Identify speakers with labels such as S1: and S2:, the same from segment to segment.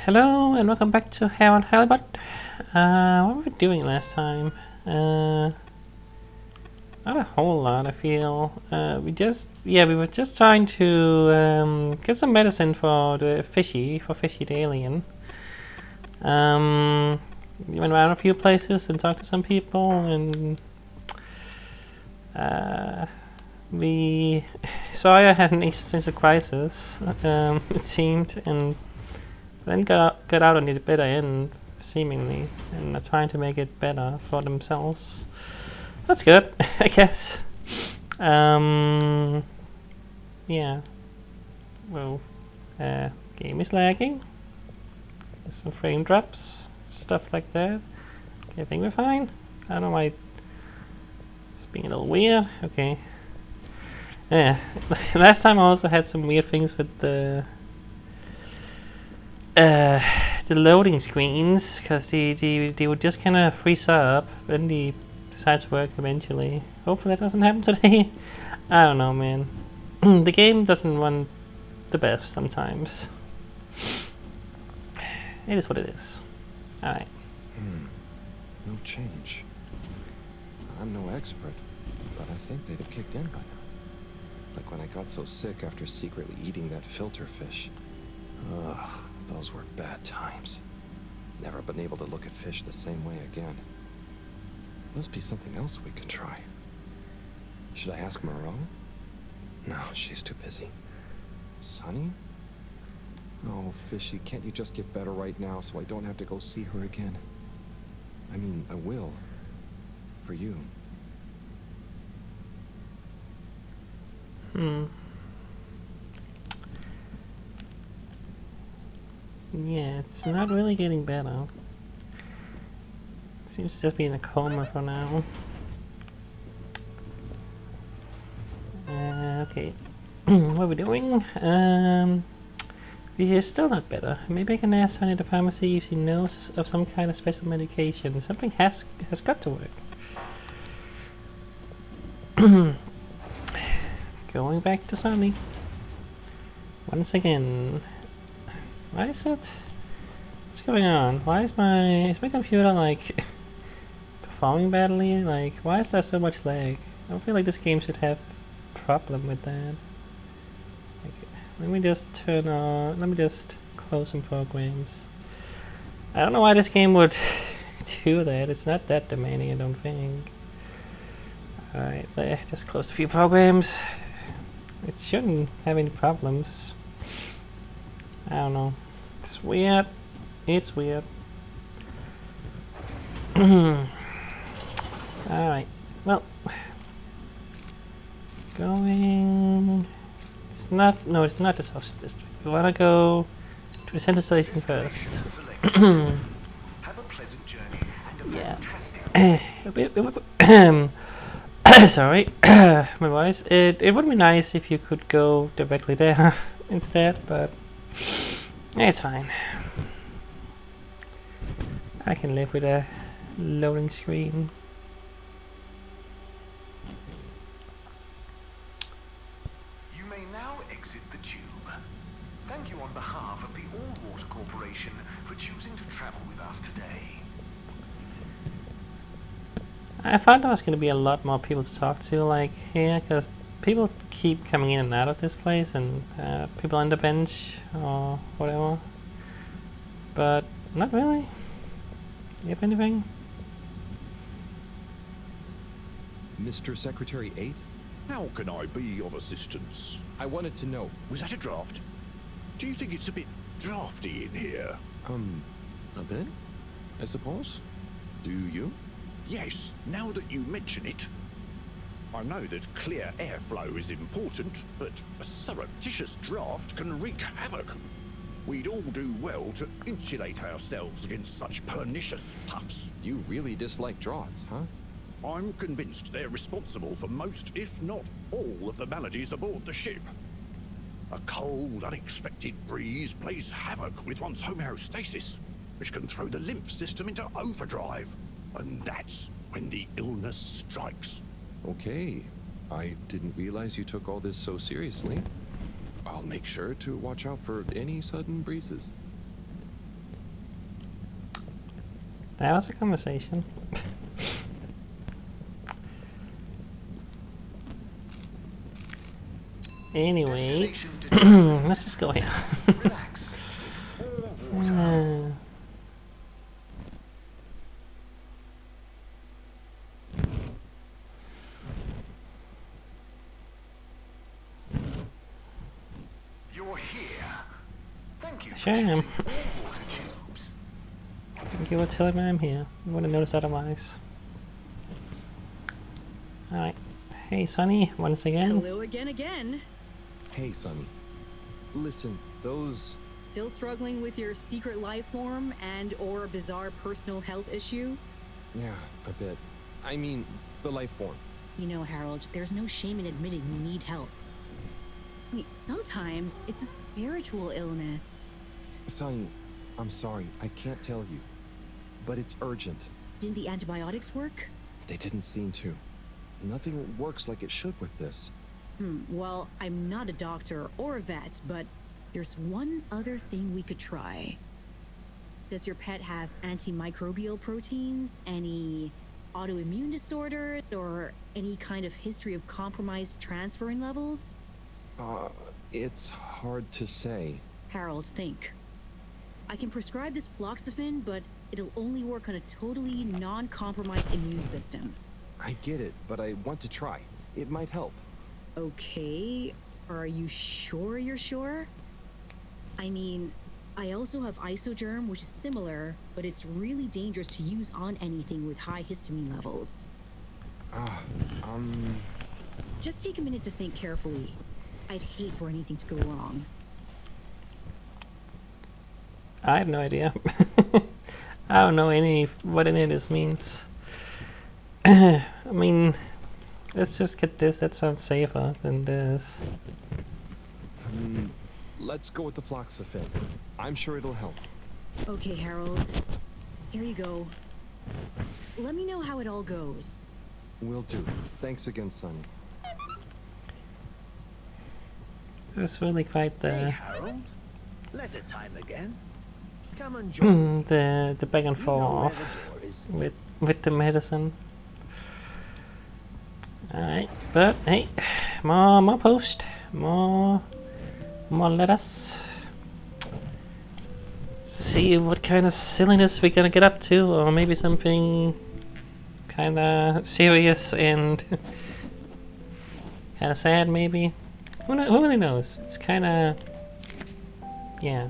S1: Hello and welcome back to Halibut. What were we doing last time? Not a whole lot, I feel. We were just trying to get some medicine for Fishy the alien. We went around a few places and talked to some people, and we Sawyer had an existential crisis, it seemed, and then got out on the better end, seemingly, and are trying to make it better for themselves. That's good, I guess. Yeah. Well, game is lagging. There's some frame drops, stuff like that. Okay, I think we're fine. I don't know why it's being a little weird. Okay. Yeah. Last time I also had some weird things with the loading screens, because they would just kind of freeze up when they decide to work eventually. Hopefully that doesn't happen today. I don't know, man. The game doesn't run the best sometimes. It is what it is. Alright.
S2: No change. I'm no expert, but I think they'd have kicked in by now. Like when I got so sick after secretly eating that filter fish. Ugh, those were bad times. Never been able to look at fish the same way again. Must be something else we can try. Should I ask Moreau? No, she's too busy. Sunny? Oh, Fishy, can't you just get better right now so I don't have to go see her again? I mean, I will. For you.
S1: Yeah, it's not really getting better. Seems to just be in a coma for now. Okay. What are we doing? He's still not better. Maybe I can ask Sunny at the pharmacy if she knows of some kind of special medication. Something has got to work. Going back to Sunny. Once again. Why is it? What's going on? Why is my computer like performing badly? Like, why is there so much lag? I don't feel like this game should have a problem with that. Like, let me just close some programs. I don't know why this game would do that. It's not that demanding, I don't think. Alright, let's just close a few programs. It shouldn't have any problems. I don't know. It's weird. It's weird. Alright. Well. Going... It's not... No, it's not the sausage district. We wanna go to the center station first.
S3: Have a pleasant journey and a
S1: Yeah. Sorry. My voice. It would be nice if you could go directly there instead, but... It's fine. I can live with a loading screen.
S3: You may now exit the tube. Thank you on behalf of the All Water Corporation for choosing to travel with us today.
S1: I thought there was going to be a lot more people to talk to, like, here, because people keep coming in and out of this place, and people on the bench, or whatever. But, not really. If anything.
S2: Mr. Secretary 8?
S4: How can I be of assistance?
S2: I wanted to know.
S4: Was that a draft? Do you think it's a bit drafty in here?
S2: A bit? I suppose? Do you?
S4: Yes, now that you mention it. I know that clear airflow is important, but a surreptitious draft can wreak havoc. We'd all do well to insulate ourselves against such pernicious puffs.
S2: You really dislike draughts, huh?
S4: I'm convinced they're responsible for most, if not all, of the maladies aboard the ship. A cold, unexpected breeze plays havoc with one's homeostasis, which can throw the lymph system into overdrive. And that's when the illness strikes.
S2: Okay. I didn't realize you took all this so seriously. I'll make sure to watch out for any sudden breezes.
S1: That was a conversation. Anyway,
S3: Destination determined.
S1: let's just go here.
S3: Relax. All water. You're here. Thank you for
S1: Sure am.
S3: choosing all water tubes.
S1: Thank you for telling me I'm here. You wouldn't notice otherwise. Alright. Hey, Sonny, once again.
S5: Hello again.
S2: Hey, Sonny. Listen, those...
S5: Still struggling with your secret life form and or a bizarre personal health issue?
S2: Yeah, a bit. I mean, the life form.
S5: You know, Harold, there's no shame in admitting you need help. I mean, sometimes it's a spiritual illness.
S2: Sonny, I'm sorry, I can't tell you. But it's urgent.
S5: Didn't the antibiotics work?
S2: They didn't seem to. Nothing works like it should with this.
S5: Well, I'm not a doctor or a vet, but there's one other thing we could try. Does your pet have antimicrobial proteins, any autoimmune disorder, or any kind of history of compromised transferrin levels?
S2: It's hard to say.
S5: Harold, think. I can prescribe this floxifene, but it'll only work on a totally non-compromised immune system.
S2: I get it, but I want to try. It might help.
S5: Okay, are you sure you're sure? I mean, I also have isogerm, which is similar, but it's really dangerous to use on anything with high histamine levels. Just take a minute to think carefully. I'd hate for anything to go wrong.
S1: I have no idea. I don't know what any of this means. I mean, let's just get this. That sounds safer than this.
S2: Let's go with the floxifene. I'm sure it'll help.
S5: Okay, Harold. Here you go. Let me know how it all goes.
S2: Will do. Thanks again, Sonny.
S1: This is really quite
S6: Hey,
S1: the
S6: Harold. Letter time again. Come and join me.
S1: the back and
S6: You know
S1: forth
S6: where the door is.
S1: with the medicine. Alright, but hey, more post, more letters. See what kind of silliness we're gonna get up to, or maybe something kind of serious and kind of sad, maybe. Who really knows? It's kind of, yeah.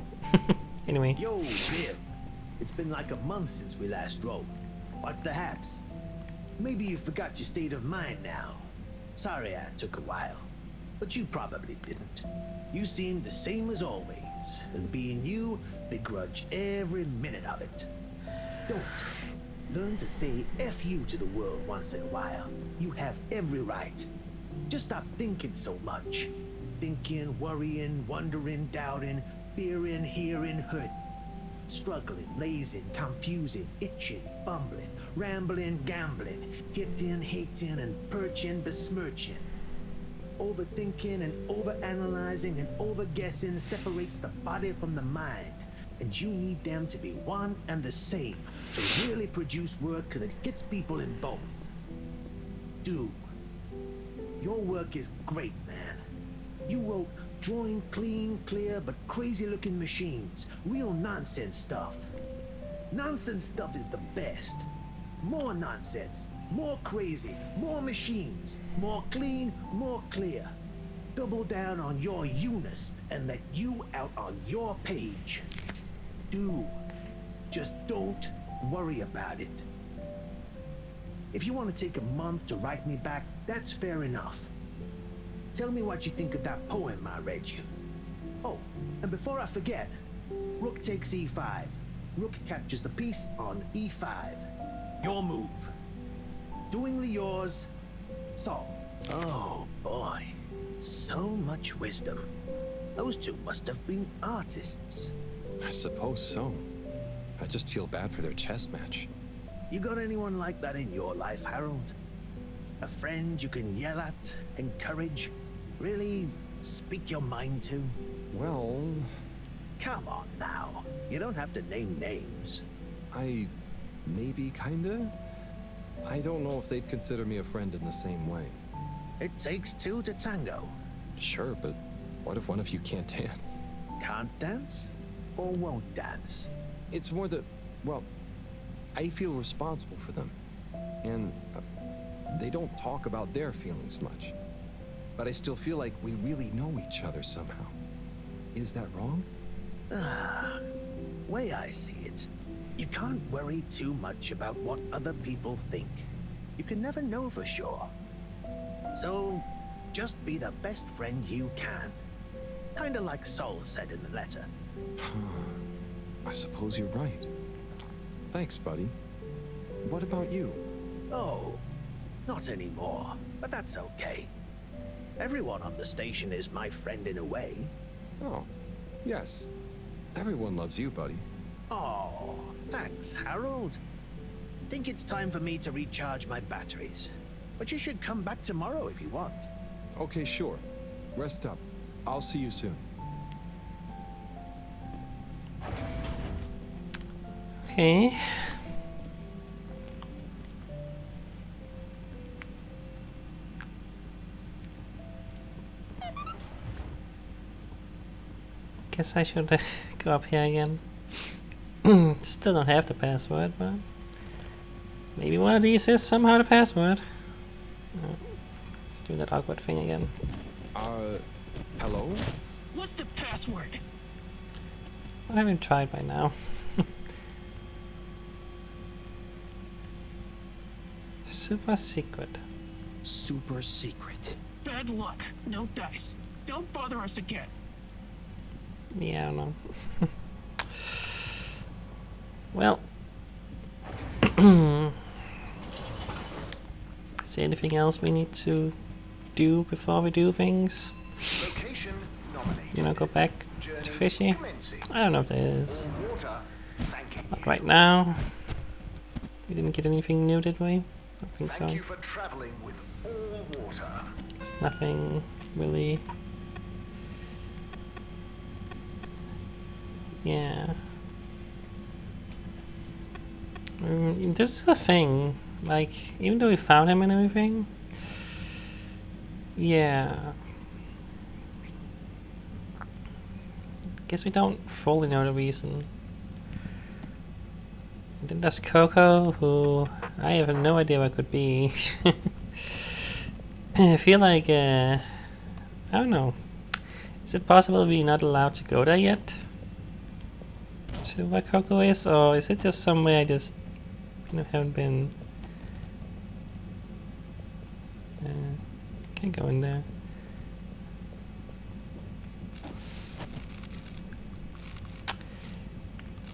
S1: Anyway.
S6: Yo, Viv. It's been like a month since we last wrote. What's the haps? Maybe you forgot your state of mind now. Sorry I took a while. But you probably didn't. You seemed the same as always. And being you, begrudge every minute of it. Don't. Learn to say F you to the world once in a while. You have every right. Just stop thinking so much. Thinking, worrying, wondering, doubting, fearing, hearing, hurt. Struggling, lazing, confusing, itching, bumbling, rambling, gambling, hitting, hating, and perching, besmirching. Overthinking and overanalyzing and overguessing separates the body from the mind, and you need them to be one and the same to really produce work that gets people in both. Dude, your work is great, man. You wrote drawing clean, clear, but crazy-looking machines. Real nonsense stuff. Nonsense stuff is the best. More nonsense, more crazy, more machines, more clean, more clear. Double down on your you-ness and let you out on your page. Do. Just don't worry about it. If you want to take a month to write me back, that's fair enough. Tell me what you think of that poem I read you. Oh, and before I forget, Rook takes e5. Rook captures the piece on e5. Your move. Doingly yours, Saul. Oh boy, so much wisdom. Those two must have been artists.
S2: I suppose so. I just feel bad for their chess match.
S6: You got anyone like that in your life, Harold? A friend you can yell at, encourage, really speak your mind to?
S2: Well,
S6: Come on now. You don't have to name names.
S2: I maybe, kinda. I don't know if they'd consider me a friend in the same way.
S6: It takes two to tango.
S2: Sure, but what if one of you can't dance?
S6: Can't dance? Or won't dance?
S2: It's more that, well, I feel responsible for them. And they don't talk about their feelings much. But I still feel like we really know each other somehow. Is that wrong?
S6: Way I see it, you can't worry too much about what other people think. You can never know for sure. So, just be the best friend you can. Kinda like Sol said in the letter.
S2: I suppose you're right. Thanks, buddy. What about you?
S6: Oh, not anymore, but that's okay. Everyone on the station is my friend in a way.
S2: Oh, yes. Everyone loves you, buddy.
S6: Oh, thanks, Harold. Think it's time for me to recharge my batteries. But you should come back tomorrow if you want.
S2: Okay, sure. Rest up. I'll see you soon.
S1: Okay. Guess I should go up here again. Still don't have the password, but maybe one of these is somehow the password. Let's do that awkward thing again.
S2: Hello?
S7: What's the password?
S1: I haven't tried by now. Super secret.
S2: Super secret.
S7: Bad luck. No dice. Don't bother us again.
S1: Yeah, I don't know. Well. Is there anything else we need to do before we do things?
S3: Location nominated.
S1: You know, go back
S3: Journey
S1: to Fishy?
S3: commencing.
S1: I don't know if there is.
S3: All water. Thanking
S1: Not
S3: you.
S1: right now. We didn't get anything new, did we? I don't think
S3: Thank
S1: so.
S3: you for traveling with all water.
S1: There's nothing really. Yeah. This is the thing. Like, even though we found him and everything. Yeah. Guess we don't fully know the reason. And then there's Coco, who I have no idea what could be. I feel like, I don't know. Is it possible we're not allowed to go there yet? To where Coco is? Or is it just somewhere I just haven't been? Can't go in there.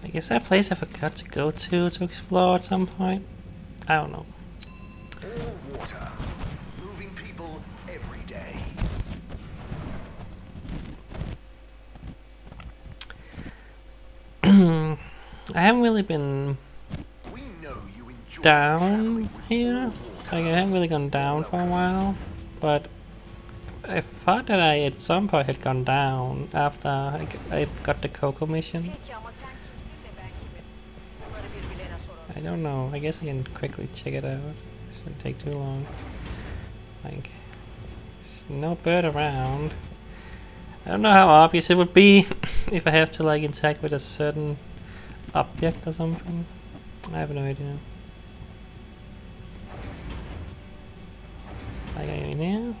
S1: I guess that place I forgot to go to explore at some point. I don't know.
S3: All water. Moving people every day.
S1: I haven't really been
S3: We know you enjoy
S1: down
S3: traveling with
S1: here.
S3: all
S1: Like,
S3: water.
S1: I haven't really gone down for a while, but I thought that I at some point had gone down after I got the Coco mission. I don't know. I guess I can quickly check it out. It shouldn't take too long. Like, there's no bird around. I don't know how obvious it would be if I have to like interact with a certain object or something. I have no idea. Like, I'm in here.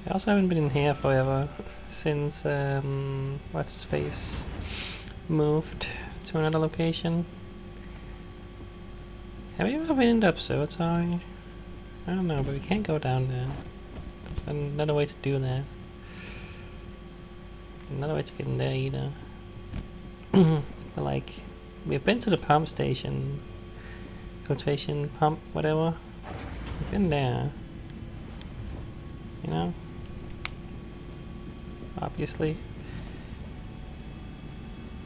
S1: I also haven't been in here forever since what's his face moved to another location. Have you ever been in the observatory? I don't know, but we can't go down there. There's another way to do that. Another way to get in there either. But like, we've been to the pump station, filtration pump, whatever. We've been there. You know? Obviously.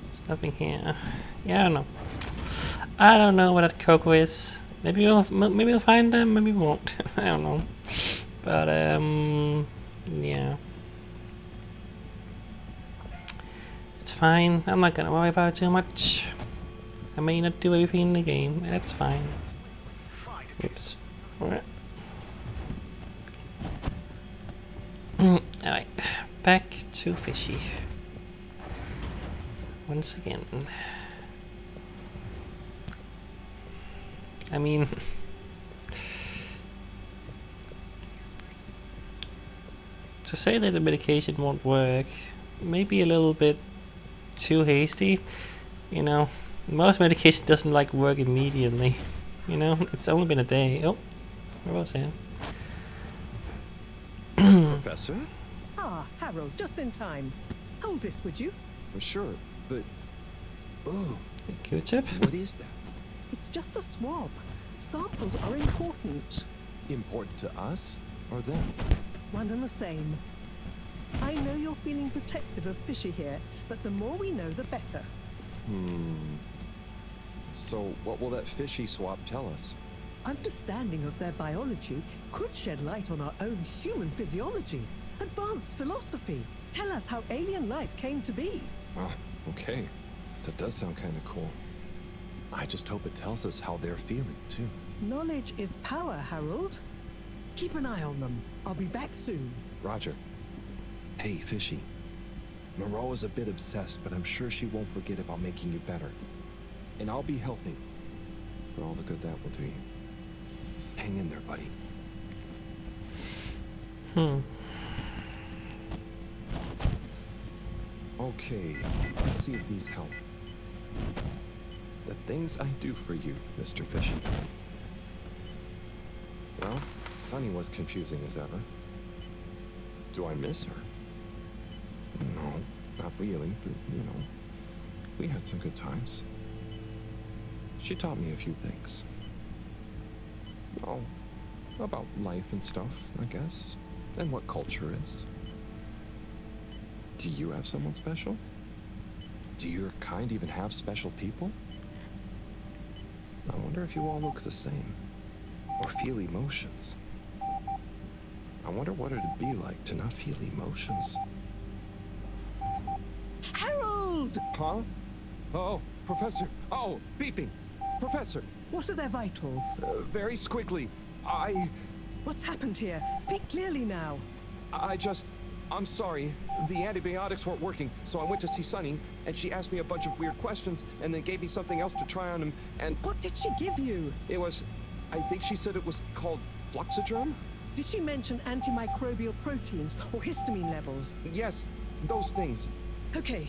S1: There's nothing here. Yeah, I don't know. I don't know what that Coco is. Maybe we'll find them, maybe we won't. I don't know. But yeah. It's fine. I'm not gonna worry about it too much. I may not do everything in the game, and that's fine. Oops. Alright. Alright, back to Fishy. Once again. I mean... to say that the medication won't work, maybe a little bit too hasty. You know, most medication doesn't like work immediately. You know, it's only been a day. Oh, where was I?
S2: Professor?
S8: Ah, Harold, just in time. Hold this, would you?
S2: Sure, but... Oh,
S1: Q-tip?
S2: what is that?
S8: It's just a swab. Samples are important.
S2: Important to us or them?
S8: One and the same. I know you're feeling protective of Fishy here, but the more we know, the better.
S2: So what will that fishy swap tell us?
S8: Understanding of their biology could shed light on our own human physiology. Advanced philosophy. Tell us how alien life came to be.
S2: Oh, okay. That does sound kind of cool. I just hope it tells us how they're feeling, too.
S8: Knowledge is power, Harold. Keep an eye on them. I'll be back soon.
S2: Roger. Hey, Fishy. Moreau is a bit obsessed, but I'm sure she won't forget about making you better. And I'll be helping. For all the good that will do you. Hang in there, buddy. Okay, let's see if these help. The things I do for you, Mr. Fishy. Well, Sunny was confusing as ever. Do I miss her? No, not really, but, you know, we had some good times. She taught me a few things. Oh, about life and stuff, I guess, and what culture is. Do you have someone special? Do your kind even have special people? I wonder if you all look the same, or feel emotions. I wonder what it'd be like to not feel emotions.
S8: Harold!
S2: Huh? Oh, Professor. Oh, beeping. Professor.
S8: What are their vitals?
S2: Very squiggly.
S8: What's happened here? Speak clearly now.
S2: I'm sorry. The antibiotics weren't working, so I went to see Sunny, and she asked me a bunch of weird questions, and then gave me something else to try on him, and...
S8: What did she give you?
S2: It was... I think she said it was called Fluxoderm?
S8: Did she mention antimicrobial proteins or histamine levels?
S2: Yes, those things.
S8: Okay.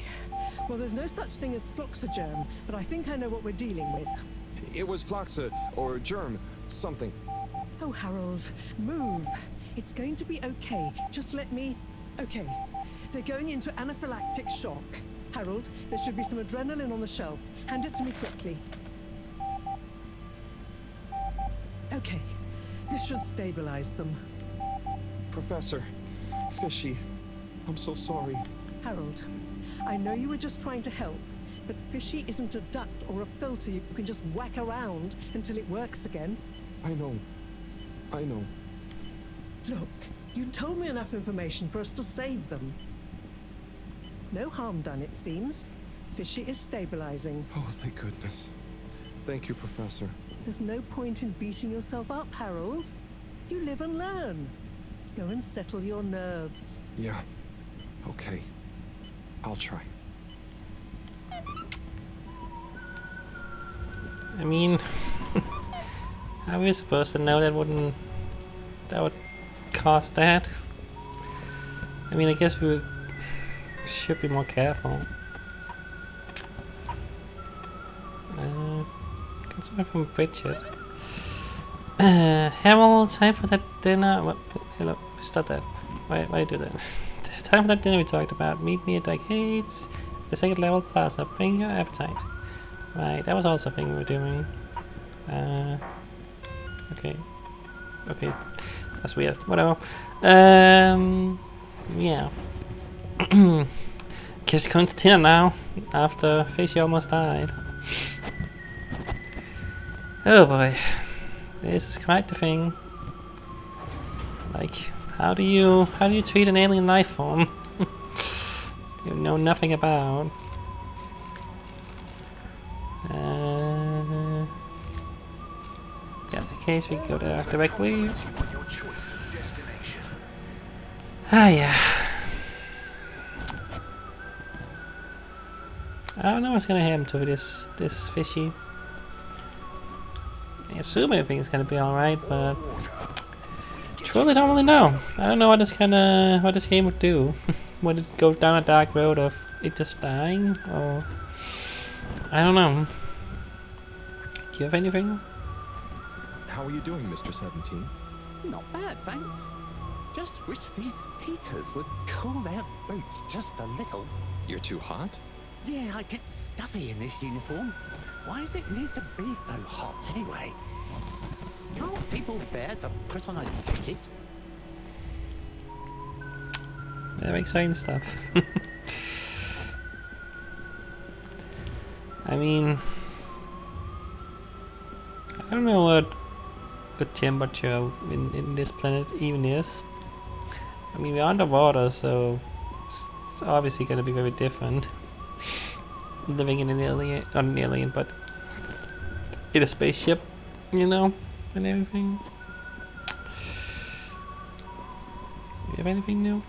S8: Well, there's no such thing as Floxoderm, but I think I know what we're dealing with.
S2: It was Floxa, or germ, something.
S8: Oh, Harold, move. It's going to be okay. Just let me... Okay. They're going into anaphylactic shock. Harold, there should be some adrenaline on the shelf. Hand it to me quickly. Okay. This should stabilize them.
S2: Professor, Fishy, I'm so sorry.
S8: Harold, I know you were just trying to help, but Fishy isn't a duct or a filter you can just whack around until it works again.
S2: I know.
S8: Look, you told me enough information for us to save them. No harm done, it seems. Fishy is stabilizing.
S2: Oh, thank goodness. Thank you, Professor.
S8: There's no point in beating yourself up, Harold. You live and learn. Go and settle your nerves.
S2: Yeah. Okay. I'll try.
S1: I mean, how are we supposed to know that would cause that? I mean, I guess we should be more careful. Got something from Bridget. Harold, time for that dinner. What? Hello, stop that. Why do that? Time for that dinner we talked about. Meet me at Arcades, the second level plaza. Bring your appetite. Right, that was also something we were doing. Okay. Okay. That's weird. Whatever. Yeah. Guess going to dinner now, after Fishy almost died. Oh boy. This is quite the thing. Like, how do you treat an alien life form? You know nothing about. case, we can go there directly.
S3: On your choice of destination.
S1: Ah, yeah. I don't know what's gonna happen to this fishy. I assume everything's gonna be alright, but truly don't really know. I don't know what this game would do. Would it go down a dark road of it just dying, or I don't know. Do you have anything?
S2: How are you doing, Mr. 17?
S9: Not bad, thanks. Just wish these heaters would cool their boots just a little.
S2: You're too hot?
S9: Yeah, I get stuffy in this uniform. Why does it need to be so hot anyway? Can't people bear to put on a jacket?
S1: Very exciting stuff. I mean, I don't know what the temperature in this planet even is. I mean, we're underwater, so it's obviously going to be very different. Living in an alien, not an alien, but in a spaceship, you know, and everything. Do you have anything new?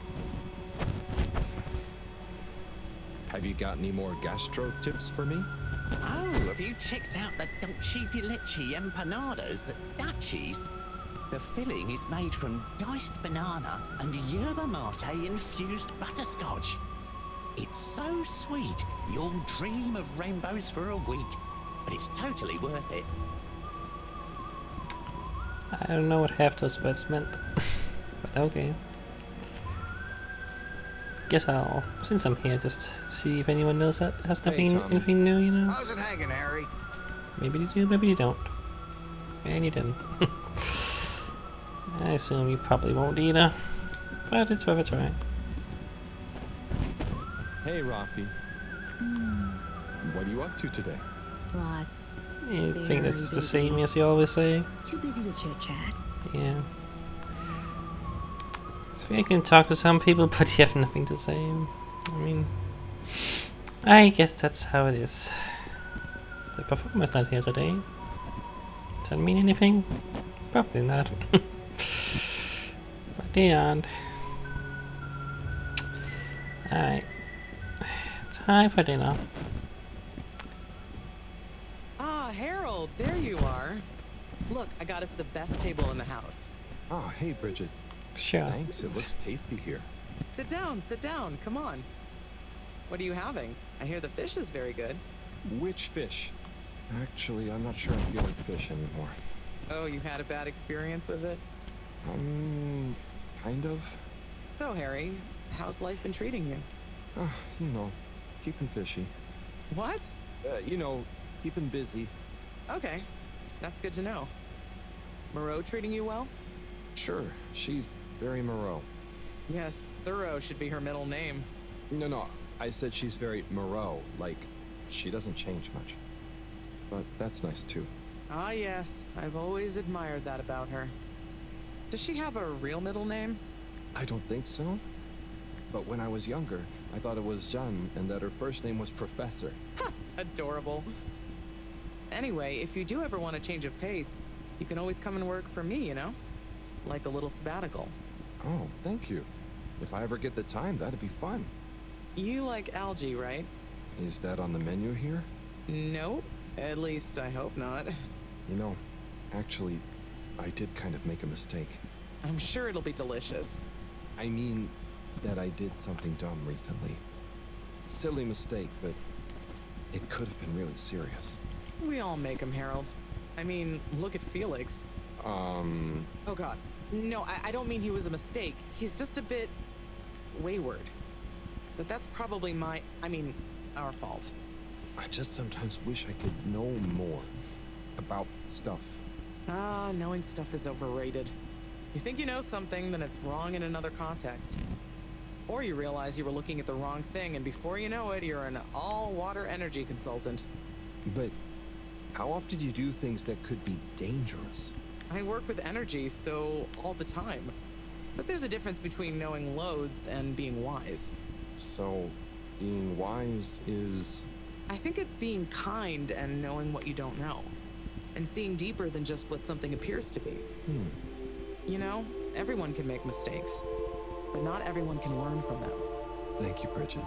S2: Have you got any more gastro tips for me?
S9: Oh, have you checked out the dulce de leche empanadas at Dutchie's? The filling is made from diced banana and yerba mate infused butterscotch. It's so sweet, you'll dream of rainbows for a week, but it's totally worth it.
S1: I don't know what half those words meant, but okay. Guess I'll, since I'm here, just see if anyone else that has nothing, anything new, you know?
S3: How's it hanging, Harry?
S1: Maybe you do, maybe you don't. And you didn't. I assume you probably won't either, but it's worth a try.
S2: Hey, Rafi. What are you up to today?
S5: Lots.
S1: You think this is the
S5: busy.
S1: same as you always say?
S5: Too busy to chit-chat.
S1: Yeah. So you can talk to some people, but you have nothing to say. I mean, I guess that's how it is. The performer's not here today. Does that mean anything? Probably not. But they aren't. Alright. Time for dinner.
S10: Ah, Harold, there you are. Look, I got us the best table in the house.
S2: Oh, hey, Bridget.
S1: Sure.
S2: Thanks, it looks tasty here.
S10: Sit down, come on. What are you having? I hear the fish is very good.
S2: Which fish? Actually, I'm not sure I'm feeling fish anymore.
S10: Oh, you had a bad experience with it?
S2: Kind of.
S10: So, Harry, how's life been treating you?
S2: You know, keeping fishy.
S10: What?
S2: You know, keeping busy.
S10: Okay, that's good to know. Moreau treating you well?
S2: Sure, she's very Moreau.
S10: Yes, Thorough should be her middle name.
S2: No, I said she's very Moreau, like, she doesn't change much. But that's nice too.
S10: Ah, yes, I've always admired that about her. Does she have a real middle name?
S2: I don't think so. But when I was younger, I thought it was Jeanne and that her first name was Professor.
S10: Adorable. Anyway, if you do ever want a change of pace, you can always come and work for me, you know? Like a little sabbatical.
S2: Oh, thank you. If I ever get the time, that'd be fun.
S10: You like algae, right?
S2: Is that on the menu here?
S10: Nope. At least I hope not.
S2: You know, actually, I did kind of make a mistake.
S10: I'm sure it'll be delicious.
S2: I mean, that I did something dumb recently. Silly mistake, but it could have been really serious.
S10: We all make them, Harold. I mean, look at Felix. Oh god. No, I don't mean he was a mistake. He's just a bit wayward. But that's probably our fault.
S2: I just sometimes wish I could know more about stuff.
S10: Ah, knowing stuff is overrated. You think you know something, then it's wrong in another context. Or you realize you were looking at the wrong thing, and before you know it, you're an all-water energy consultant.
S2: But how often do you do things that could be dangerous?
S10: I work with energy, so all the time. But there's a difference between knowing loads and being wise.
S2: So, being wise is...
S10: I think it's being kind and knowing what you don't know. and seeing deeper than just what something appears to be. You know, everyone can make mistakes, but not everyone can learn from them.
S2: Thank you, Bridget.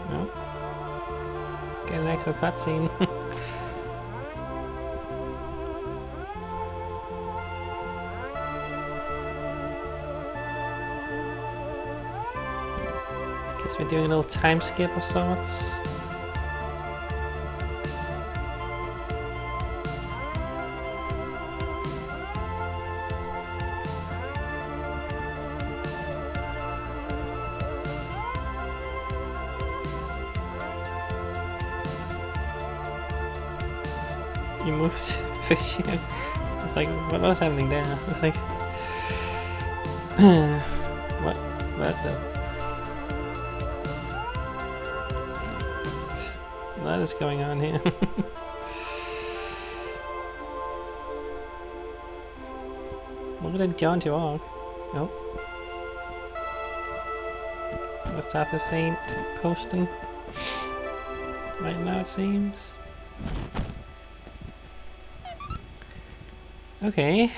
S1: No. Get an actual cutscene. Guess we're doing a little time skip of sorts. You moved fish here. It's like, what was happening there? It's like, what the? What is going on here? Look at that jaunt you walk. Oh. Must have the same posting. Right now it seems. Okay.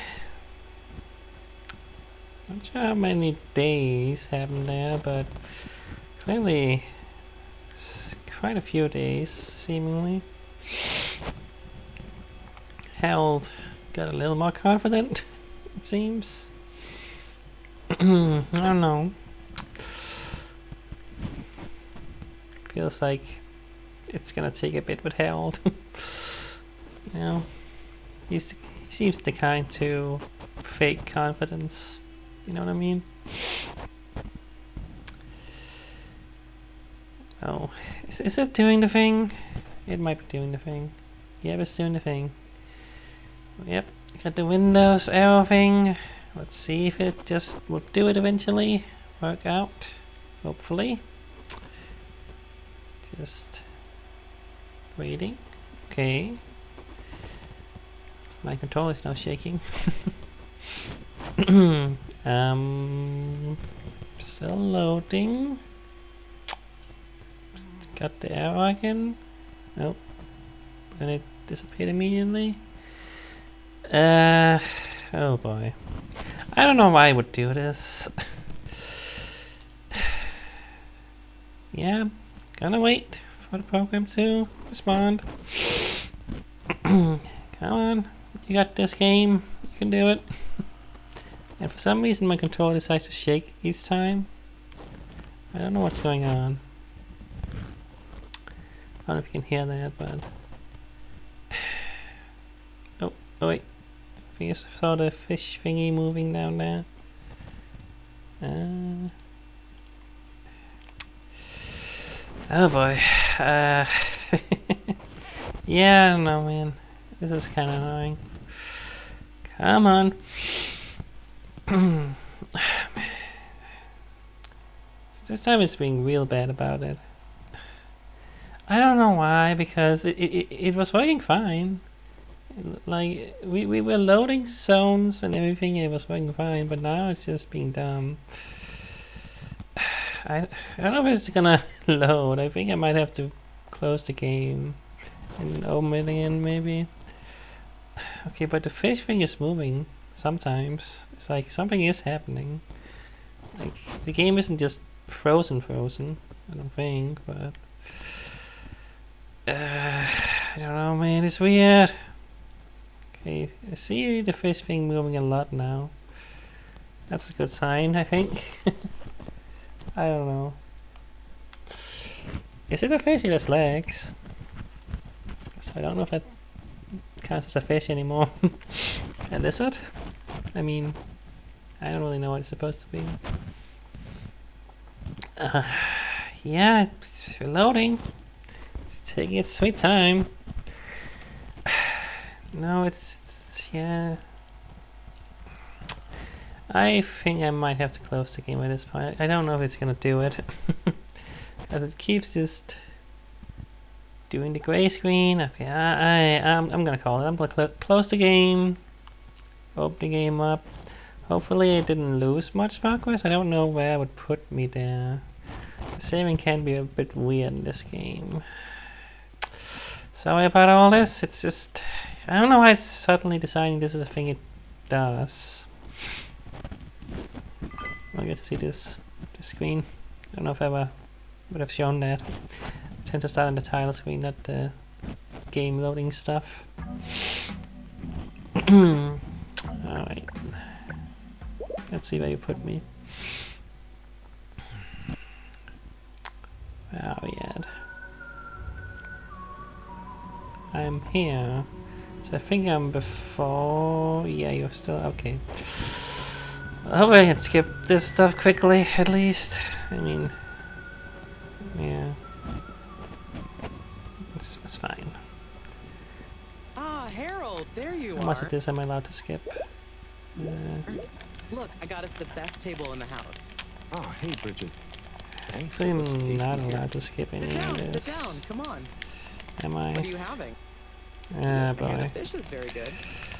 S1: Not sure how many days happened there, but clearly quite a few days, seemingly. Harold got a little more confident, it seems. I don't know. Feels like it's gonna take a bit with Harold. You know, he seems the kind to fake confidence. You know what I mean? Oh, is it doing the thing? It might be doing the thing. Yep, it's doing the thing. Yep, got the Windows arrow thing. Let's see if it just will do it eventually. Work out, hopefully. Just waiting. Okay. My controller is now shaking. Still loading. Got the arrow again. Nope. And it disappeared immediately. Oh boy. I don't know why I would do this. Yeah, gonna wait for the program to respond. Come on, you got this game. You can do it. And for some reason my controller decides to shake each time. I don't know what's going on. I don't know if you can hear that, but... Oh wait. I think I saw the fish thingy moving down there. Oh boy. Yeah, I don't know, man. This is kind of annoying. Come on. This time it's being real bad about it. I don't know why, because it was working fine. Like, we were loading zones and everything, and it was working fine, but now it's just being dumb. I don't know if it's gonna load. I think I might have to close the game and open it again, maybe. Okay, but the fish thing is moving sometimes. It's like something is happening. Like, the game isn't just frozen, I don't think, but... I don't know, man, it's weird. Okay, I see the fish thing moving a lot now. That's a good sign, I think. I don't know. Is it a fish? It has legs. So I don't know if that counts as a fish anymore. A lizard? I mean, I don't really know what it's supposed to be. Yeah, it's loading. It's taking its sweet time. No, it's yeah. I think I might have to close the game at this point. I don't know if it's gonna do it. As it keeps just doing the gray screen. Okay, I'm gonna call it. I'm gonna close the game. Open the game up. Hopefully I didn't lose much progress. I don't know where it would put me there. The saving can be a bit weird in this game. Sorry about all this. It's just... I don't know why it's suddenly deciding this is a thing it does. I get to see this screen. I don't know if I ever would have shown that. I tend to start on the title screen, not the game loading stuff. Alright. Let's see where you put me. Where are we at? I'm here. So I think I'm before... Yeah, you're still... Okay. I hope I can skip this stuff quickly, at least. I mean... Yeah. It's fine.
S10: Ah, Harold, there you
S1: How
S10: are.
S1: much of this am I allowed to skip?
S10: Look, I got us the best table in the house.
S2: Oh, hey, Bridget. Thanks.
S1: So
S2: It looks
S1: I'm
S2: tasty
S1: not
S2: here.
S1: allowed to skip any of
S10: Sit
S1: this.
S10: down, come on.
S1: Am I?
S10: What are you having?
S1: Ah,
S10: Yeah, the
S1: boy.
S10: fish is very good.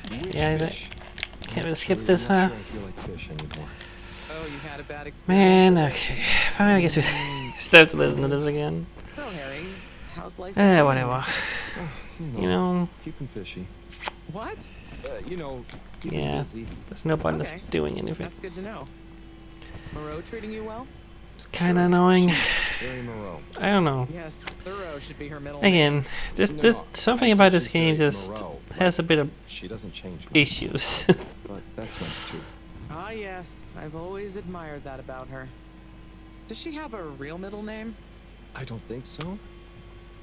S2: Which
S1: Yeah,
S2: fish?
S1: can't really skip
S2: Actually,
S1: this,
S2: I'm
S1: huh?
S2: not sure I feel like fish anymore.
S10: Oh, you had a bad experience.
S1: Man,
S10: with it?
S1: okay. Fine, I guess we still have to listen to this again.
S10: So, Harry, how's life? been treating
S1: Whatever.
S2: Oh,
S1: You know,
S2: keeping fishy.
S10: you? What?
S2: You know, keeping
S1: yeah,
S2: busy.
S1: there's no point in us
S10: Okay.
S1: doing anything.
S10: That's good to know. Moreau treating you well?
S1: It's kind of annoying.
S2: Very Moreau.
S1: I don't know.
S10: Yes, Thorough should be her middle name.
S1: Again, this
S2: No,
S1: something
S2: I
S1: about
S2: said
S1: this
S2: she's
S1: game
S2: very
S1: just
S2: Moreau, but
S1: has a bit of
S2: She doesn't change much,
S1: issues.
S2: but that's nice too.
S10: Ah, yes. I've always admired that about her. Does she have a real middle name?
S2: I don't think so.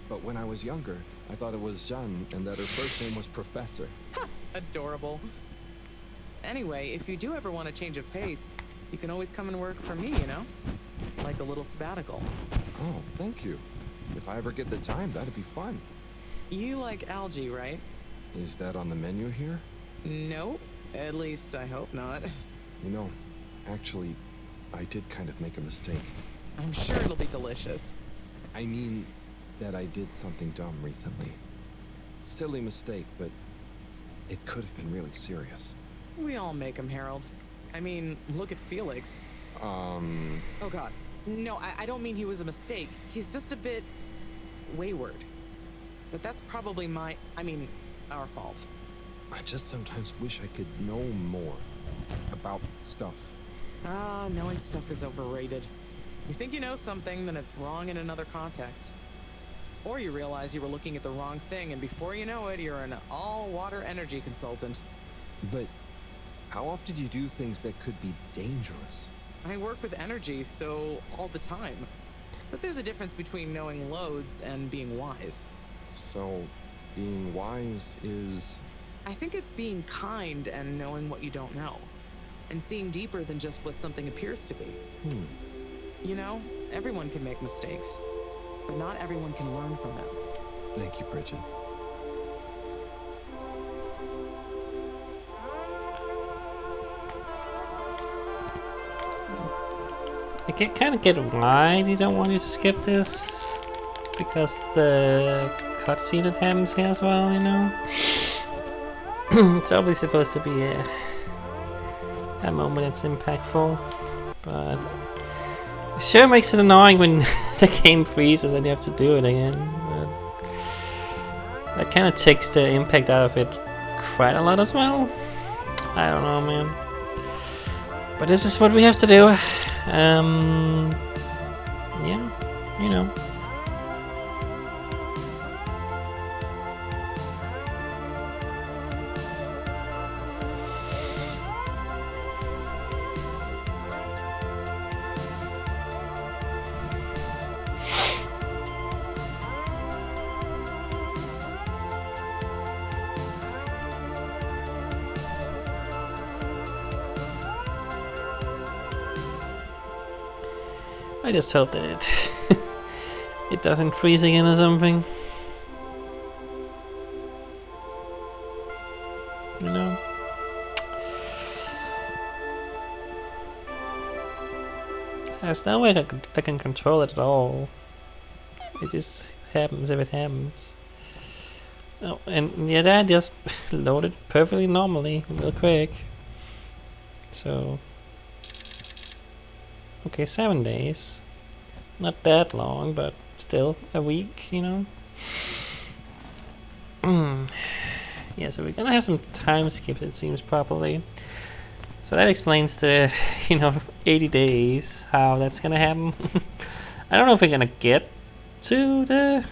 S2: But when I was younger, I thought it was Jeanne and that her first name was Professor.
S10: Adorable. Anyway, if you do ever want a change of pace, you can always come and work for me, you know? Like a little sabbatical.
S2: Oh, thank you. If I ever get the time, that'd be fun.
S10: You like algae, right?
S2: Is that on the menu here?
S10: Nope. At least I hope not.
S2: You know, actually, I did kind of make a mistake.
S10: I'm sure it'll be delicious.
S2: I mean, that I did something dumb recently. Silly mistake, but it could have been really serious.
S10: We all make them, Harold. I mean, look at Felix. Oh god. No, I don't mean he was a mistake. He's just a bit wayward. But that's probably our fault.
S2: I just sometimes wish I could know more about stuff.
S10: Ah, knowing stuff is overrated. You think you know something, then it's wrong in another context. Or you realize you were looking at the wrong thing, and before you know it, you're an all-water energy consultant.
S2: But how often do you do things that could be dangerous?
S10: I work with energy, so all the time. But there's a difference between knowing loads and being wise.
S2: So, being wise is...
S10: I think it's being kind and knowing what you don't know. And seeing deeper than just what something appears to be. You know, everyone can make mistakes. But not everyone can learn from them.
S2: Thank you, Bridget.
S1: I can kind of get why you don't want you to skip this. Because the cutscene it happens here as well, you know? It's obviously supposed to be a moment that's impactful. But it sure makes it annoying when the game freezes and you have to do it again. But that kind of takes the impact out of it quite a lot as well. I don't know, man. But this is what we have to do. Yeah, you know. I just hope that it doesn't freeze again or something. You know? There's no way I can control it at all. It just happens if it happens. Oh, and yeah, that just loaded perfectly normally, real quick. So, okay, 7 days. Not that long, but still a week, you know? Yeah, so we're gonna have some time skips, it seems, properly. So that explains the, 80 days, how that's gonna happen. I don't know if we're gonna get to the,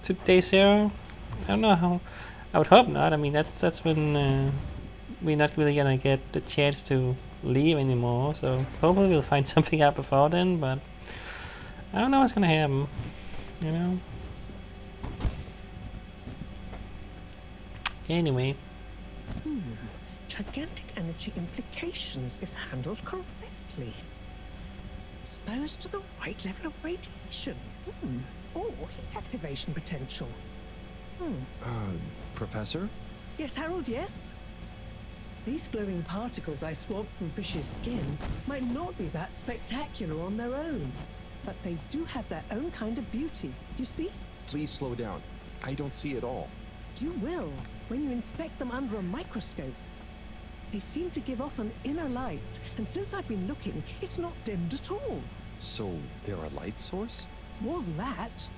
S1: to day 0. I don't know how. I would hope not. I mean, that's when we're not really gonna get the chance to leave anymore. So hopefully we'll find something out before then. But I don't know what's gonna happen. Anyway.
S8: Gigantic energy implications if handled correctly. Exposed to the right level of radiation. Or heat activation potential.
S2: Professor?
S8: Yes, Harold, yes? These glowing particles I swabbed from fish's skin might not be that spectacular on their own, but they do have their own kind of beauty, you see?
S2: Please slow down. I don't see it all.
S8: You will, when you inspect them under a microscope. They seem to give off an inner light, and since I've been looking, it's not dimmed at all.
S2: So, they're a light source?
S8: More than that,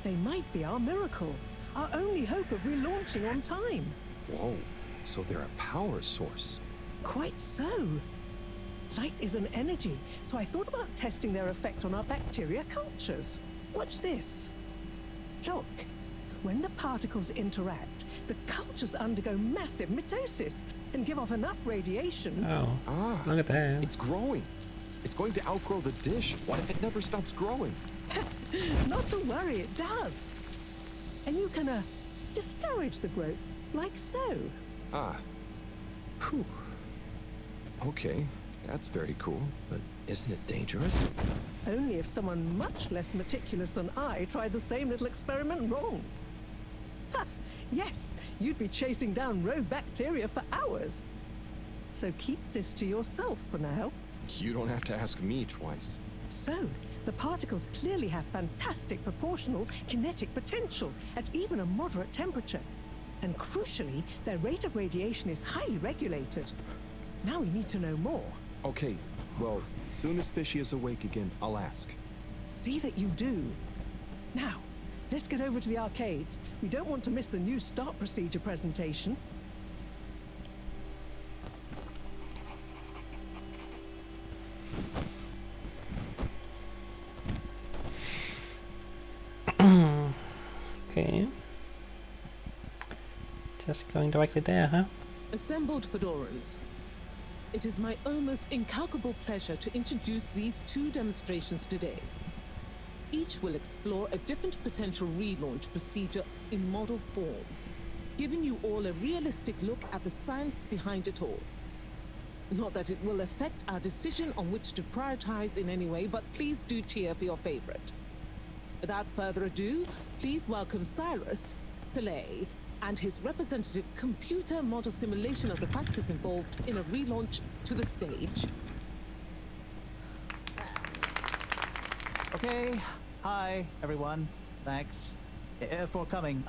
S8: they might be our miracle, our only hope of relaunching on time.
S2: Whoa, so they're a power source.
S8: Quite so. Light is an energy, so I thought about testing their effect on our bacteria cultures. Watch this. Look, when the particles interact, the cultures undergo massive mitosis and give off enough radiation.
S1: Oh, look at that.
S2: It's growing. It's going to outgrow the dish. What if it never stops growing?
S8: Not to worry, it does. And you can discourage the growth, like so.
S2: Whew. Okay, that's very cool, but isn't it dangerous?
S8: Only if someone much less meticulous than I tried the same little experiment wrong. Ha! Yes, you'd be chasing down rogue bacteria for hours. So keep this to yourself for now.
S2: You don't have to ask me twice.
S8: So, the particles clearly have fantastic proportional kinetic potential at even a moderate temperature. And crucially, their rate of radiation is highly regulated. Now we need to know more.
S2: Okay, well, as soon as Fishy is awake again, I'll ask.
S8: See that you do. Now, let's get over to the arcades. We don't want to miss the new start procedure presentation.
S1: Okay. Just going directly there, huh?
S11: Assembled Fedorans, it is my almost incalculable pleasure to introduce these 2 demonstrations today. Each will explore a different potential relaunch procedure in model form, giving you all a realistic look at the science behind it all. Not that it will affect our decision on which to prioritize in any way, but please do cheer for your favorite. Without further ado, please welcome Cyrus, Soleil, and his representative computer model simulation of the factors involved in a relaunch to the stage.
S12: Okay, hi everyone. Thanks for coming,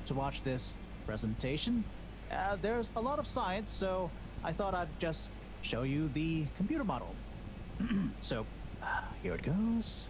S12: to watch this presentation. There's a lot of science, so I thought I'd just show you the computer model. So, here it goes.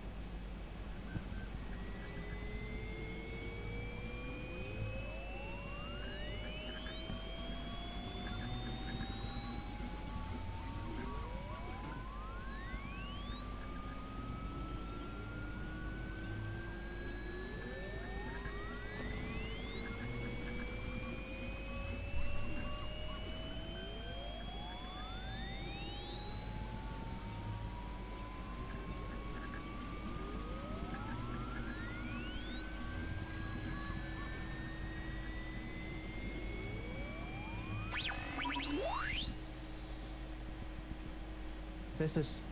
S12: This is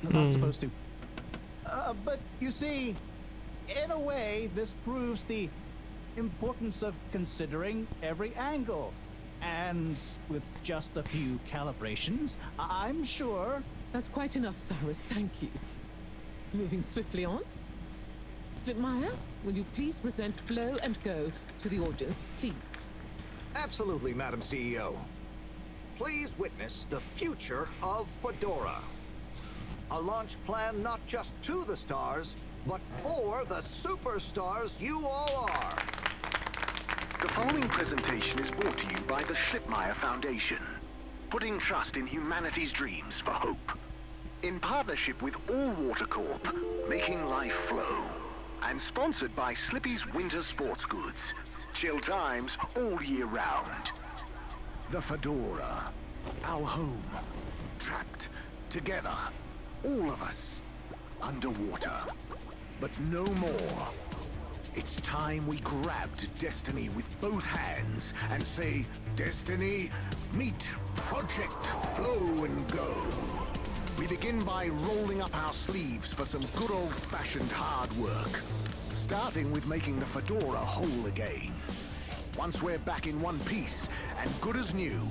S12: not supposed to. But you see, in a way, this proves the importance of considering every angle. And with just a few calibrations, I'm sure...
S11: That's quite enough, Cyrus. Thank you. moving swiftly on. Slipmeyer, will you please present Flow and Go to the audience, please?
S3: Absolutely, Madam CEO. Please witness the future of Fedora. A launch plan not just to the stars, but for the superstars you all are. The following presentation is brought to you by the Slipmeyer Foundation, putting trust in humanity's dreams for hope. In partnership with All Water Corp, making life flow. And sponsored by Slippy's Winter Sports Goods. Chill times all year round. The Fedora, our home. Trapped together, all of us, underwater. But no more. It's time we grabbed destiny with both hands and say, Destiny, meet Project Flow and Go. We begin by rolling up our sleeves for some good old-fashioned hard work. Starting with making the Fedora whole again. Once we're back in one piece, and good as new,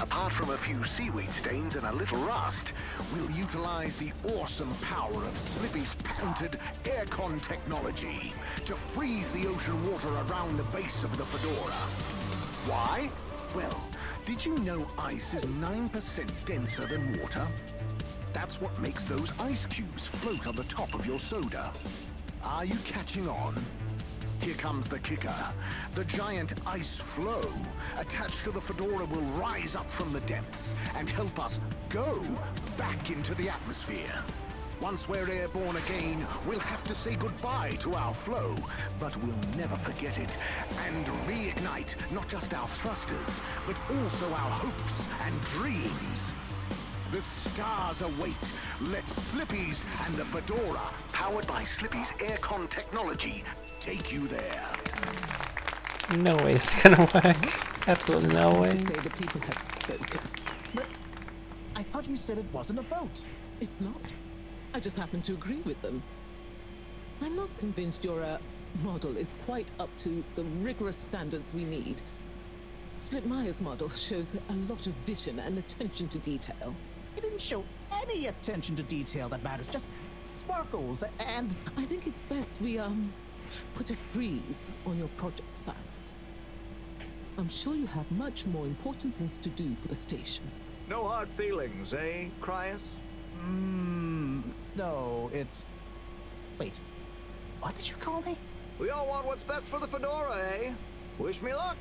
S3: apart from a few seaweed stains and a little rust, we'll utilize the awesome power of Slippy's patented aircon technology to freeze the ocean water around the base of the Fedora. Why? Well, did you know ice is 9% denser than water? That's what makes those ice cubes float on the top of your soda. Are you catching on? Here comes the kicker. The giant ice flow attached to the Fedora will rise up from the depths and help us go back into the atmosphere. Once we're airborne again, we'll have to say goodbye to our flow, but we'll never forget it and reignite not just our thrusters, but also our hopes and dreams. The stars await. Let Slippy's and the Fedora, powered by Slippy's aircon technology, take you there.
S1: No way it's gonna work. Absolutely no way.
S11: To say the people have spoken.
S12: But I thought you said it wasn't a vote.
S11: It's not. I just happen to agree with them. I'm not convinced your model is quite up to the rigorous standards we need. Slipmeyer's model shows a lot of vision and attention to detail.
S12: It didn't show any attention to detail that matters, just sparkles and...
S11: I think it's best we, put a freeze on your project, Cyrus. I'm sure you have much more important things to do for the station.
S3: No hard feelings, eh, Cryus?
S12: No, it's... Wait, what did you call me?
S3: We all want what's best for the Fedora, eh? Wish me luck.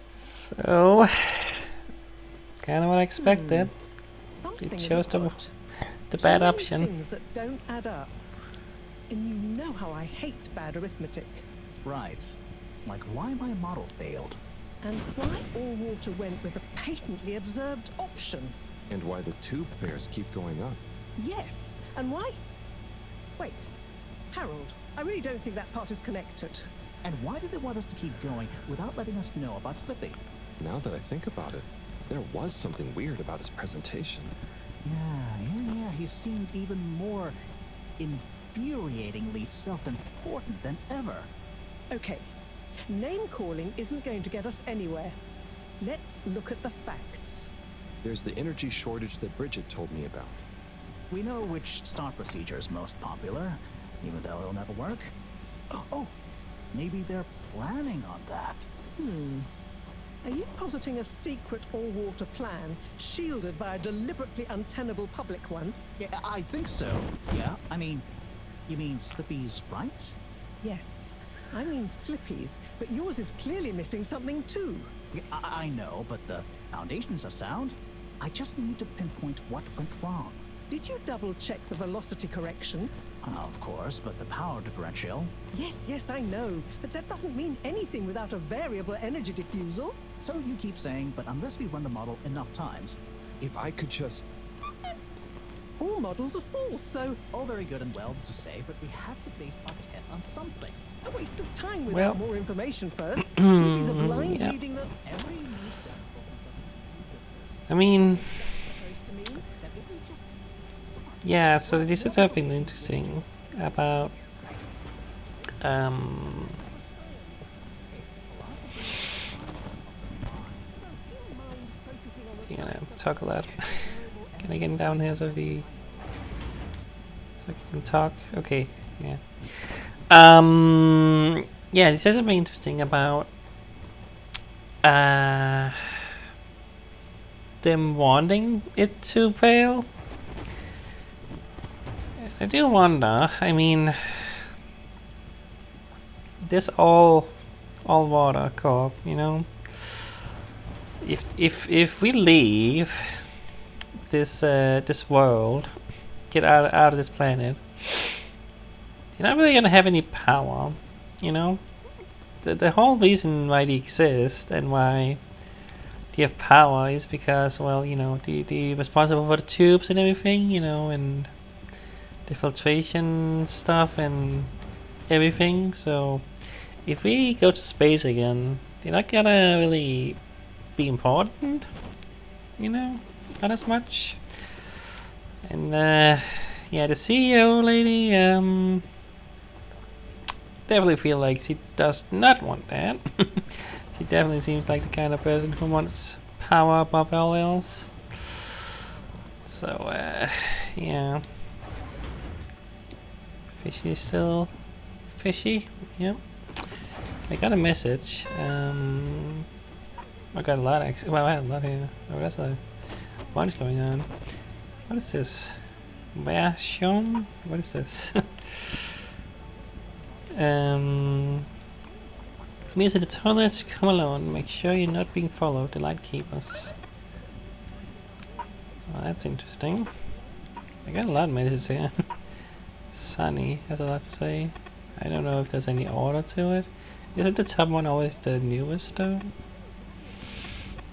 S1: So, kind of what I expected.
S8: Something
S1: It
S8: is
S1: chose
S8: afoot.
S1: the bad
S8: Too many
S1: option.
S8: Things that don't add up. And you know how I hate bad arithmetic.
S12: Right. Like why my model failed.
S8: And why All Water went with a patently absurd option.
S2: And why the tube fares keep going up.
S8: Yes, and why? Wait, Harold, I really don't think that part is connected.
S12: And why did they want us to keep going without letting us know about Slippy?
S2: Now that I think about it, there was something weird about his presentation.
S12: Yeah, he seemed even more infuriatingly self-important than ever.
S8: Okay, name-calling isn't going to get us anywhere. Let's look at the facts.
S2: There's the energy shortage that Bridget told me about.
S12: We know which start procedure is most popular, even though it'll never work. Oh, maybe they're planning on that.
S8: Are you positing a secret all-water plan, shielded by a deliberately untenable public one?
S12: Yeah, I think so. Yeah, I mean, you mean Slippy's right?
S8: Yes, I mean Slippy's, but yours is clearly missing something too.
S12: Yeah, I know, but the foundations are sound. I just need to pinpoint what went wrong.
S8: Did you double-check the velocity correction?
S12: Of course, but the power differential...
S8: Yes, I know, but that doesn't mean anything without a variable energy diffusal.
S12: So you keep saying, but unless we run the model enough times...
S2: If I could just...
S8: All models are false, so...
S12: All very good and well to say, but we have to base our tests on something.
S8: A waste of time without
S1: Well,
S8: more information first. Maybe the blind
S1: yeah.
S8: leading the...
S12: Every new step opens up new vistas.
S1: I mean,
S8: Supposed to mean?
S12: That if we just start...
S1: yeah, so this is something interesting about you know, talk a lot. Can I get down here so I can talk? Okay, yeah. Yeah, this is something interesting about them wanting it to fail. I do wonder. I mean, this all water corp, you know. If we leave this this world, get out of this planet, you're not really gonna have any power, you know. The whole reason why they exist and why they have power is because, well, you know, they responsible for the tubes and everything, you know, and the filtration stuff and everything. So if we go to space again, they're not gonna really be important, you know, not as much. And yeah, the CEO lady, definitely feel like she does not want that. She definitely seems like the kind of person who wants power above all else. So yeah. Fishy is still fishy. Yep. I got a message. I got a lot actually. Well, I had a lot here. Oh, that's a bunch going on. What is this? Version? What is this? Means at the toilet, come alone. Make sure you're not being followed. The Lightkeepers. Well, that's interesting. I got a lot of messages here. Sunny has a lot to say. I don't know if there's any order to it. Isn't the top one always the newest though?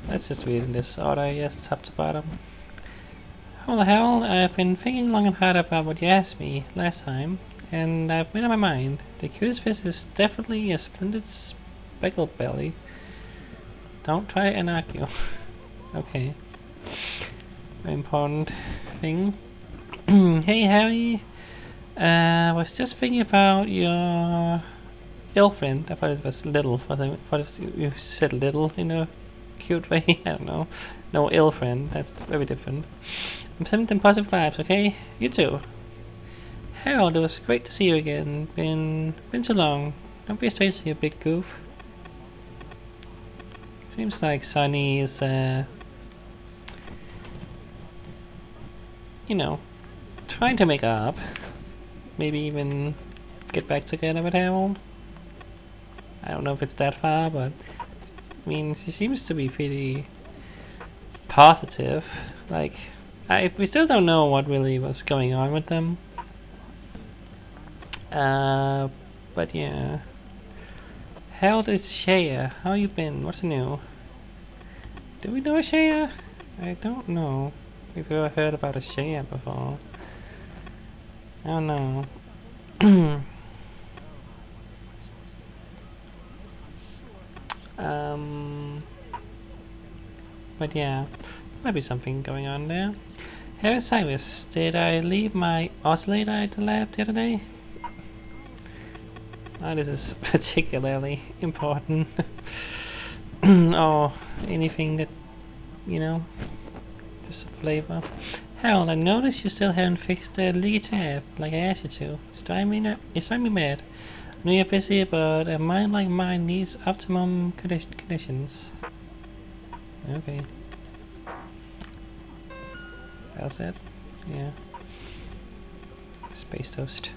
S1: Let's just read in this order, yes, top to bottom. How the hell? I've been thinking long and hard about what you asked me last time, and I've made up my mind. The cutest fish is definitely a splendid speckled belly. Don't try and argue. Okay. Very important thing. Hey Harry, I was just thinking about your girlfriend. I thought it was little. I thought you said little in a cute way. I don't know. No, ill friend. That's very different. I'm sending them positive vibes. Okay, you too. Harold, it was great to see you again. Been too long. Don't be a stranger, you big goof. Seems like Sunny is you know, trying to make up. Maybe even get back together with Harold. I don't know if it's that far, but I mean, she seems to be pretty positive. Like, we still don't know what really was going on with them. But yeah. Harold, it's Shea. How you been? What's new? Do we know a Shea? I don't know. We've ever heard about a Shea before. I don't know. But yeah, might be something going on there. Hey Cyrus, did I leave my oscillator at the lab the other day? Oh, this is particularly important. Or anything that, you know, just a flavor. Harold, I noticed you still haven't fixed the leaky tab like I asked you to. It's driving me mad. I know you're busy, but a mind like mine needs optimum conditions. Okay. That's it? Yeah. Space toast.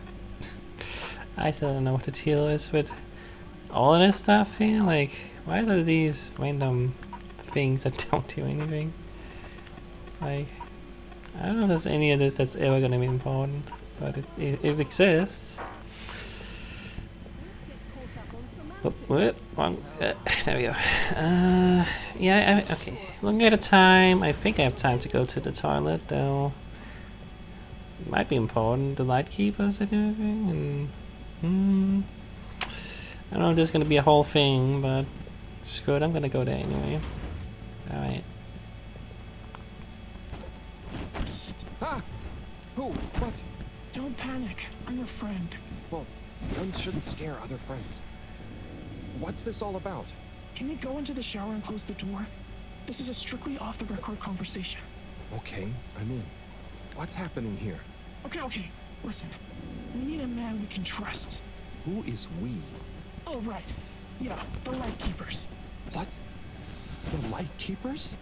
S1: I still don't know what the deal is with all of this stuff here. Like, why are there these random things that don't do anything? Like, I don't know if there's any of this that's ever gonna be important, but it exists. Oh, what? Wrong. There we go. Yeah, okay. Looking at the time, I think I have time to go to the toilet, though. It might be important. The Lightkeepers and everything, and I don't know if there's gonna be a whole thing, but screw it, I'm gonna go there anyway. Alright.
S2: Ah! Who? What?
S7: Don't panic. I'm your friend.
S2: Well, guns shouldn't scare other friends. What's this all about?
S7: Can you go into the shower and close the door? This is a strictly off-the-record conversation.
S2: Okay, I'm in. What's happening here?
S7: Okay. Listen. We need a man we can trust.
S2: Who is we?
S7: Oh, right. Yeah, the Lightkeepers.
S2: What? The Lightkeepers?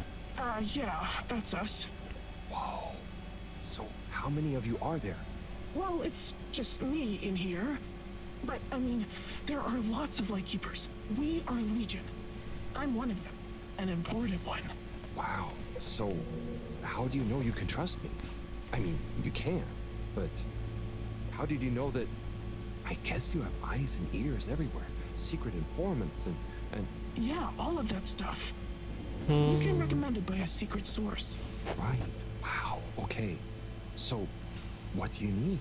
S7: Yeah, that's us.
S2: Whoa. So, how many of you are there?
S7: Well, it's just me in here. But, I mean, there are lots of Lightkeepers. We are Legion. I'm one of them. An important one.
S2: Wow. So, how do you know you can trust me? I mean, you can, but how did you know that? I guess you have eyes and ears everywhere. Secret informants and...
S7: Yeah, all of that stuff. You came recommended by a secret source.
S2: Right. Wow. Okay. So, what do you need?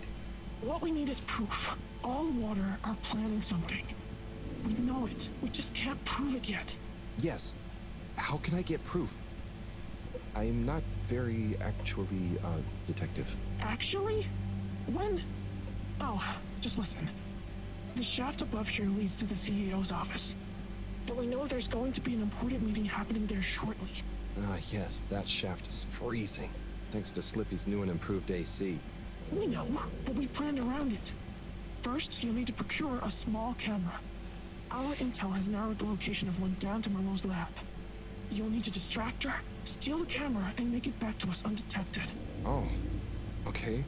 S7: What we need is proof. All water are planning something. We know it. We just can't prove it yet.
S2: Yes. How can I get proof? I'm not very actually, detective.
S7: Actually? When? Oh, just listen. The shaft above here leads to the CEO's office. And we know there's going to be an important meeting happening there shortly.
S2: Ah, yes, that shaft is freezing. Thanks to Slippy's new and improved AC.
S7: We know, but we planned around it. First, you'll need to procure a small camera. Our intel has narrowed the location of one down to Moreau's lab. You'll need to distract her, steal the camera, and make it back to us undetected.
S2: Oh, okay.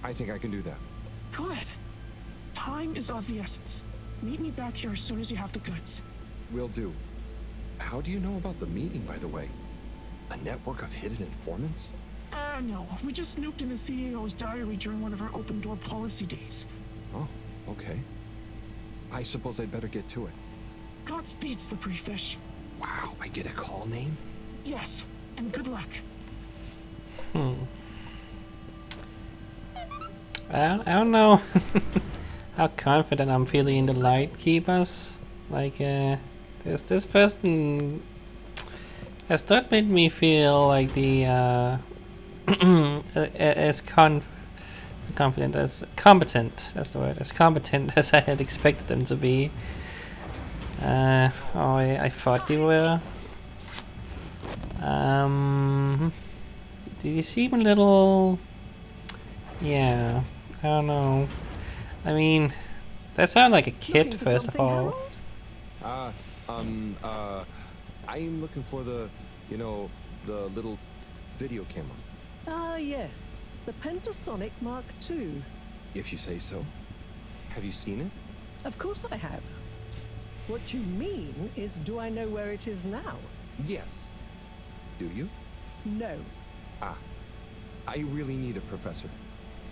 S2: I think I can do that.
S7: Good. Time is of the essence. Meet me back here as soon as you have the goods.
S2: Will do. How do you know about the meeting, by the way? A network of hidden informants?
S7: No. We just snooped in the CEO's diary during one of our open-door policy days.
S2: Oh, okay. I suppose I'd better get to it.
S7: Godspeed, slippery fish.
S2: Wow, I get a call name?
S7: Yes, and good luck.
S1: I don't know how confident I'm feeling in the Lightkeepers. Like, this person has not made me feel like the as competent as competent as I had expected them to be. I thought they were. Did you seem a little? Yeah, I don't know. I mean, that sounded like a kid first of all.
S2: I'm looking for the, the little video camera.
S8: Ah, yes. The Pentasonic Mark II.
S2: If you say so. Have you seen it?
S8: Of course I have. What you mean is, do I know where it is now?
S2: Yes. Do you?
S8: No.
S2: Ah. I really need a professor.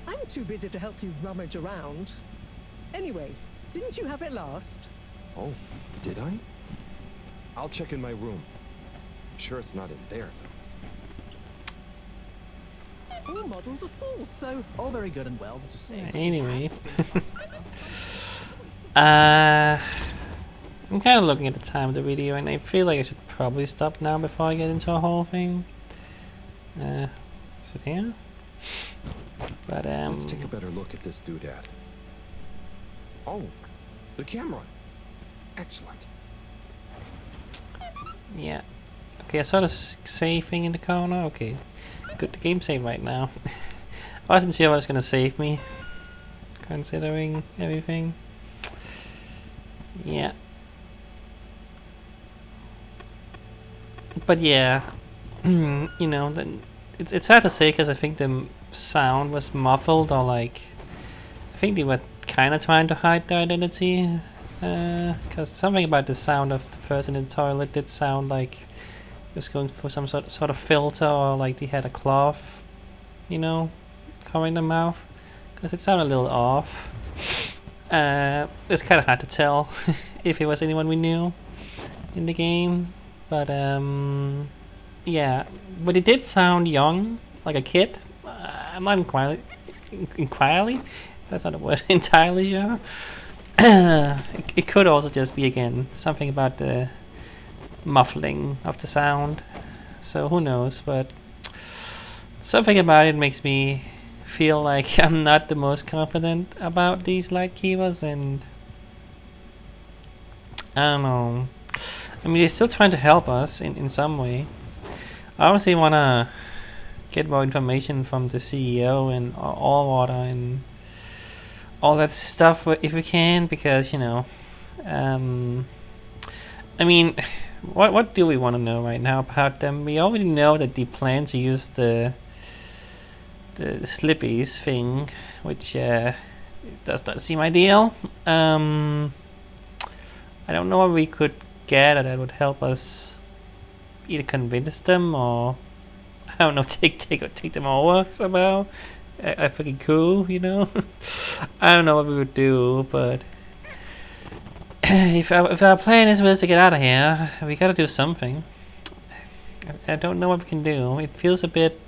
S8: I'm too busy to help you rummage around. Anyway, didn't you have it last?
S2: Oh, did I? I'll check in my room. Sure it's not in there, though.
S8: All models are full, so...
S12: All very good and well, but just saying.
S1: Anyway. I'm kind of looking at the time of the video, and I feel like I should probably stop now before I get into a whole thing. Is it here? But
S2: let's take a better look at this doodad. Oh, the camera. Excellent.
S1: Yeah. Okay, I saw the save thing in the corner. Okay. Good, the game save right now. I wasn't sure what was gonna save me, considering everything. Yeah. But yeah, it's hard to say because I think the sound was muffled, or like, I think they were kind of trying to hide their identity. Because something about the sound of the person in the toilet did sound like it was going for some sort of filter, or like they had a cloth, covering the mouth. Because it sounded a little off. It's kind of hard to tell if it was anyone we knew in the game. But yeah, but it did sound young, like a kid. I'm not entirely. That's not a word. Entirely sure. It could also just be, again, something about the muffling of the sound. So who knows? But something about it makes me feel like I'm not the most confident about these Lightkeepers, and I don't know. I mean, they're still trying to help us in some way. I obviously want to get more information from the CEO and Allwater and all that stuff if we can, because, you know, I mean, what do we want to know right now about them? We already know that they plan to use the Slippies thing, which does not seem ideal. I don't know what we could gather that would help us either convince them or, I don't know, take them over somehow. I freaking cool, you know. I don't know what we would do, but if our plan is to get out of here, we gotta do something. I don't know what we can do. It feels a bit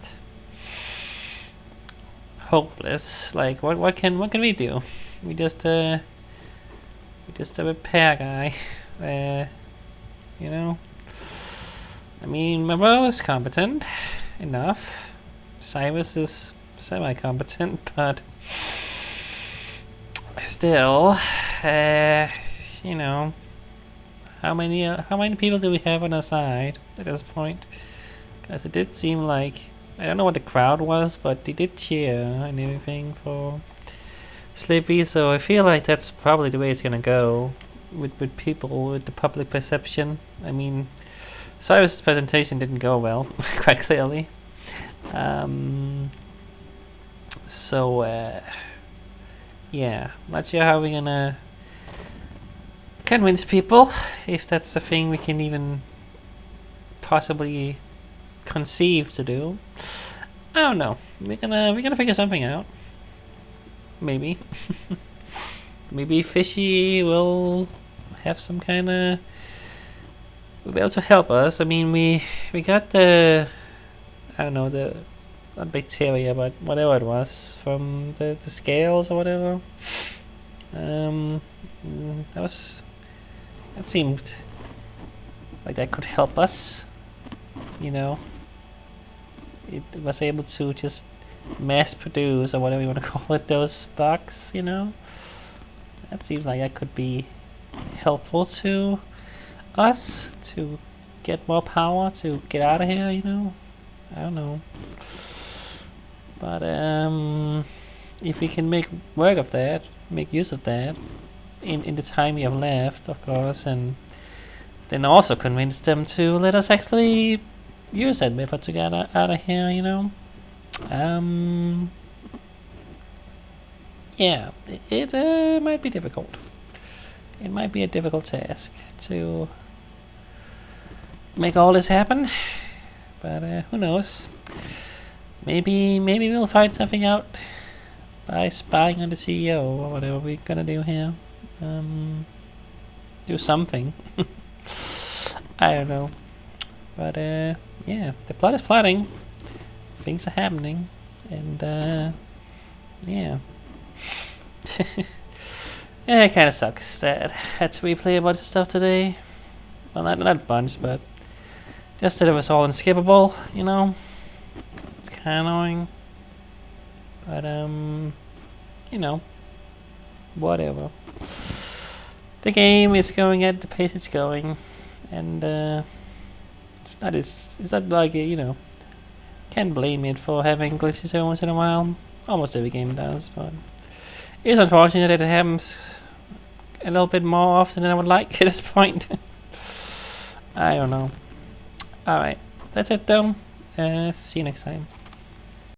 S1: hopeless. Like what can we do? We just a repair guy. You know. I mean, Moreau is competent enough. Cyrus is semi-competent, but still, you know, how many people do we have on our side at this point? Because it did seem like, I don't know what the crowd was, but they did cheer and everything for Slippy, so I feel like that's probably the way it's gonna go with people, with the public perception. I mean, Cyrus' presentation didn't go well, quite clearly. So, yeah, not sure how we're gonna convince people, if that's a thing we can even possibly conceive to do. I don't know. We're gonna figure something out. Maybe. Maybe Fishy will have some kind of, will be able to help us. I mean, we got the, I don't know, the, not bacteria, but whatever it was from the scales or whatever. That seemed like that could help us. You know, it was able to just mass produce, or whatever you want to call it, those bugs. You know, that seems like that could be helpful to us to get more power to get out of here. You know, I don't know. But if we can make work of that, make use of that in the time we have left, of course, and then also convince them to let us actually use that method to get out of here, you know. Yeah, it might be difficult. It might be a difficult task to make all this happen, but who knows? Maybe we'll find something out by spying on the CEO or whatever we're gonna do here. Do something. I don't know. But yeah, the plot is plotting. Things are happening, and yeah. Yeah, it kind of sucks that I had to replay a bunch of stuff today. Well, not a bunch, but just that it was all unskippable, you know. It's kind of annoying, but you know, whatever. The game is going at the pace it's going, and it's not like, you know, can't blame it for having glitches every once in a while. Almost every game does, but it's unfortunate that it happens a little bit more often than I would like at this point. I don't know. Alright, that's it though. See you next time.